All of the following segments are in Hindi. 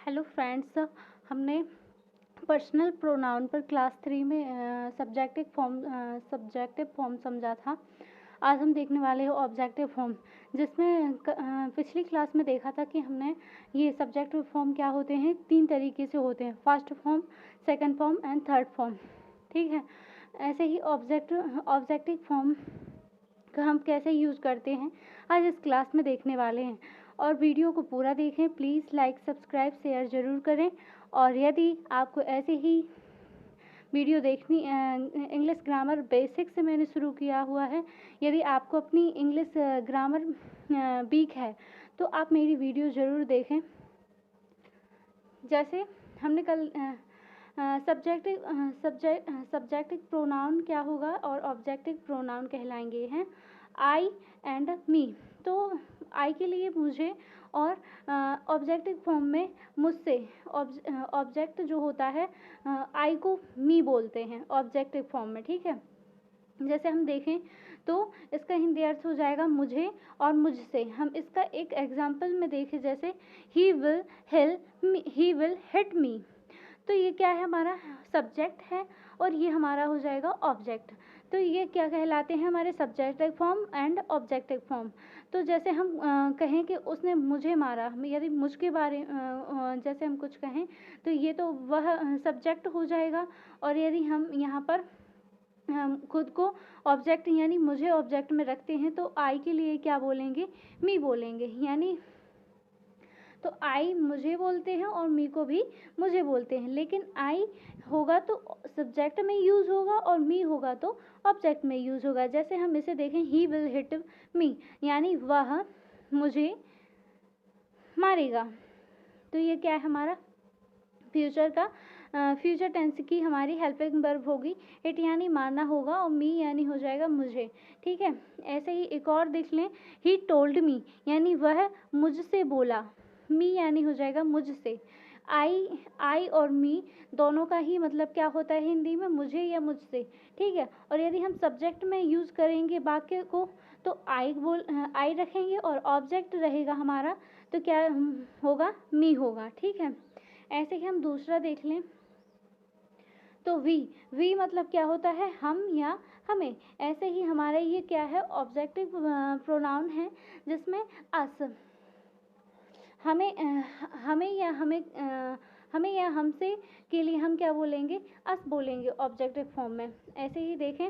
हेलो फ्रेंड्स, हमने पर्सनल प्रोनाउन पर क्लास 3 में सब्जेक्टिव फॉर्म समझा था। आज हम देखने वाले हैं ऑब्जेक्टिव फॉर्म, जिसमें पिछली क्लास में देखा था कि हमने ये सब्जेक्टिव फॉर्म क्या होते हैं, 3 तरीके से होते हैं, first form, second form and third form. ठीक है, ऐसे ही ऑब्जेक्टिव फॉर्म का हम कैसे यूज़ करते हैं आज इस क्लास में देखने वाले हैं। और वीडियो को पूरा देखें, प्लीज़ लाइक सब्सक्राइब शेयर ज़रूर करें। और यदि आपको ऐसे ही वीडियो देखनी, इंग्लिश ग्रामर बेसिक से मैंने शुरू किया हुआ है, यदि आपको अपनी इंग्लिश ग्रामर वीक है तो आप मेरी वीडियो ज़रूर देखें। जैसे हमने कल सब्जेक्टिव प्रोनाउन क्या होगा और ऑब्जेक्टिव प्रोनाउन कहलाएंगे हैं आई एंड मी। तो आई के लिए मुझे और ऑब्जेक्टिव फॉर्म में मुझसे, ऑब्जेक्ट जो होता है आई को मी बोलते हैं ऑब्जेक्टिव फॉर्म में। ठीक है, जैसे हम देखें तो इसका हिंदी अर्थ हो जाएगा मुझे और मुझसे। हम इसका एक एग्जाम्पल में देखें, जैसे ही विल हिट मी। तो ये क्या है, हमारा सब्जेक्ट है और ये हमारा हो जाएगा ऑब्जेक्ट। तो ये क्या कहलाते हैं, हमारे subjective form and objective form. तो जैसे हम कहें कि उसने मुझे मारा, यदि मुझ के बारे जैसे हम कुछ कहें तो ये तो वह सब्जेक्ट हो जाएगा। और यदि हम यहाँ पर हम खुद को ऑब्जेक्ट यानी मुझे ऑब्जेक्ट में रखते हैं तो आई के लिए क्या बोलेंगे, मी बोलेंगे। यानी तो आई मुझे बोलते हैं और मी को भी मुझे बोलते हैं, लेकिन आई होगा तो सब्जेक्ट में यूज़ होगा और मी होगा तो ऑब्जेक्ट में यूज़ होगा। जैसे हम इसे देखें, ही विल हिट मी, यानी वह मुझे मारेगा। तो ये क्या है, हमारा फ्यूचर टेंस की हमारी हेल्पिंग वर्ब होगी। हिट यानी मारना होगा और मी यानी हो जाएगा मुझे। ठीक है, ऐसे ही एक और देख लें, ही टोल्ड मी, यानी वह मुझसे बोला। मी यानी हो जाएगा मुझसे। आई और मी दोनों का ही मतलब क्या होता है हिंदी में, मुझे या मुझसे। ठीक है, और यदि हम सब्जेक्ट में यूज़ करेंगे वाक्य को तो आई रखेंगे और ऑब्जेक्ट रहेगा हमारा, तो क्या होगा, मी होगा। ठीक है, ऐसे ही हम दूसरा देख लें तो वी मतलब क्या होता है, हम या हमें। ऐसे ही हमारा ये क्या है, ऑब्जेक्टिव प्रोनाउन है, जिसमें अस, हमें या हमसे के लिए हम क्या बोलेंगे, अस बोलेंगे ऑब्जेक्टिव फॉर्म में। ऐसे ही देखें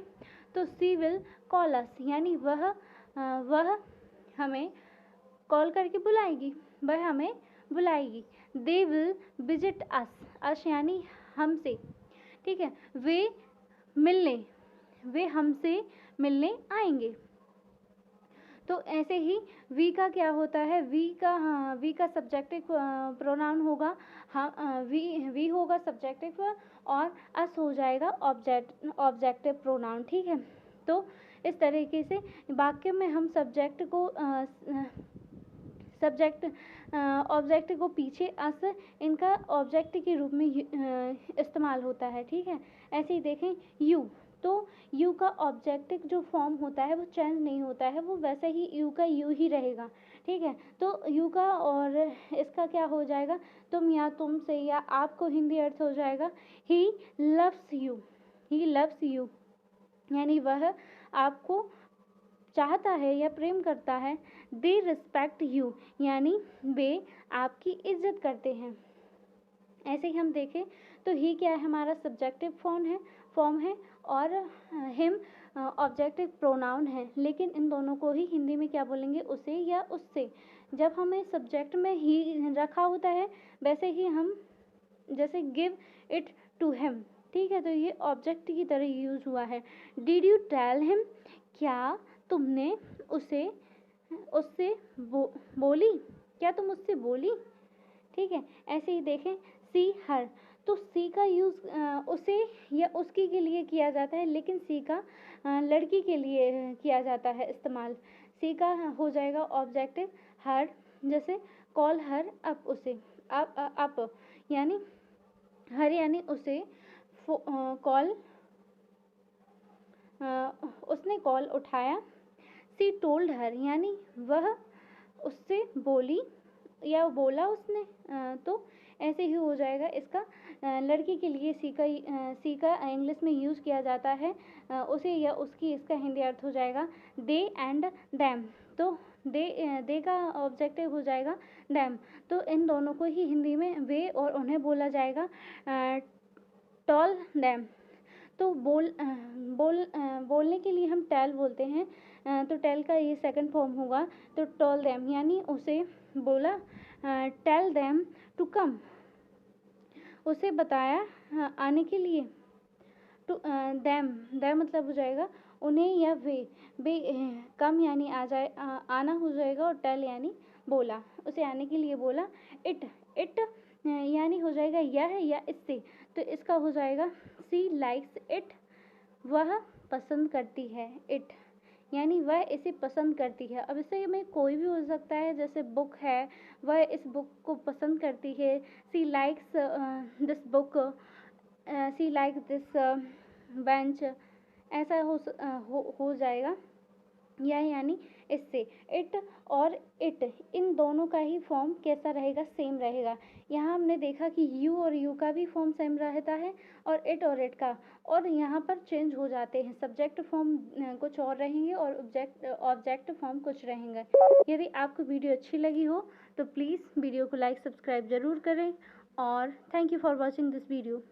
तो सी विल कॉल अस, यानी वह हमें कॉल करके बुलाएगी, वह हमें बुलाएगी। दे विल विजिट अस यानी हमसे। ठीक है, वे हमसे मिलने आएंगे। तो ऐसे ही वी का क्या होता है, वी का सब्जेक्टिव प्रोनाउन होगा, वी होगा सब्जेक्टिव और अस हो जाएगा ऑब्जेक्टिव प्रोनाउन। ठीक है, तो इस तरीके से वाक्य में हम ऑब्जेक्ट को पीछे अस, इनका ऑब्जेक्ट के रूप में इस्तेमाल होता है। ठीक है, ऐसे ही देखें यू, तो यू का ऑब्जेक्टिव जो फॉर्म होता है वो चेंज नहीं होता है, वो वैसे ही यू का यू ही रहेगा। ठीक है, तो यू का और इसका क्या हो जाएगा, तुम या तुमसे या आपको हिंदी अर्थ हो जाएगा ही लव्स यू, यानी वह आपको चाहता है या प्रेम करता है। दे रिस्पेक्ट यू, यानी वे आपकी इज्जत करते हैं। ऐसे ही हम देखें तो ही क्या है, हमारा सब्जेक्टिव फॉर्म है और हिम ऑब्जेक्टिव प्रोनाउन है, लेकिन इन दोनों को ही हिंदी में क्या बोलेंगे, उसे या उससे। जब हमें सब्जेक्ट में ही रखा होता है, वैसे ही हम जैसे गिव इट टू हिम। ठीक है, तो ये ऑब्जेक्ट की तरह यूज़ हुआ है। डिड यू टेल हिम, क्या तुमने उससे बोली, क्या तुम उससे बोली। ठीक है, ऐसे ही देखें सी हर, तो सी का यूज़ उसे या उसकी के लिए किया जाता है, लेकिन सी का लड़की के लिए किया जाता है इस्तेमाल। सी का हो जाएगा ऑब्जेक्टिव हर, जैसे कॉल हर अप, उसे अप यानी हर यानी उसे, कॉल उसने कॉल उठाया। सी टोल्ड हर, यानी वह उससे बोली, या बोला उसने, तो ऐसे ही हो जाएगा इसका। लड़की के लिए सी का इंग्लिश में यूज़ किया जाता है, उसे या उसकी इसका हिंदी अर्थ हो जाएगा दे एंड दैम। तो दे का ऑब्जेक्टिव हो जाएगा डैम। तो इन दोनों को ही हिंदी में वे और उन्हें बोला जाएगा टॉल डैम। तो बोलने के लिए हम टेल बोलते हैं, तो टेल का ये सेकंड फॉर्म होगा। तो टॉल देम यानी उसे बोला, टेल देम टू कम, उसे बताया आने के लिए। टू दैम दैम मतलब हो जाएगा उन्हें या वे कम यानी आना हो जाएगा, और टेल यानी बोला, उसे आने के लिए बोला। इट यानी हो जाएगा यह या इससे, तो इसका हो जाएगा सी लाइक्स इट, वह पसंद करती है। इट यानी वह इसे पसंद करती है। अब इससे में कोई भी हो सकता है, जैसे बुक है, वह इस बुक को पसंद करती है। She likes this book, she likes this bench, ऐसा हो जाएगा। यह यानी इससे। इट और इट इन दोनों का ही फॉर्म कैसा रहेगा, सेम रहेगा। यहाँ हमने देखा कि यू और यू का भी फॉर्म सेम रहता है, और इट का, और यहाँ पर चेंज हो जाते हैं। सब्जेक्ट फॉर्म कुछ और रहेंगे और ऑब्जेक्ट फॉर्म कुछ रहेंगे। यदि आपको वीडियो अच्छी लगी हो तो प्लीज़ वीडियो को लाइक सब्सक्राइब ज़रूर करें, और thank you for watching this video.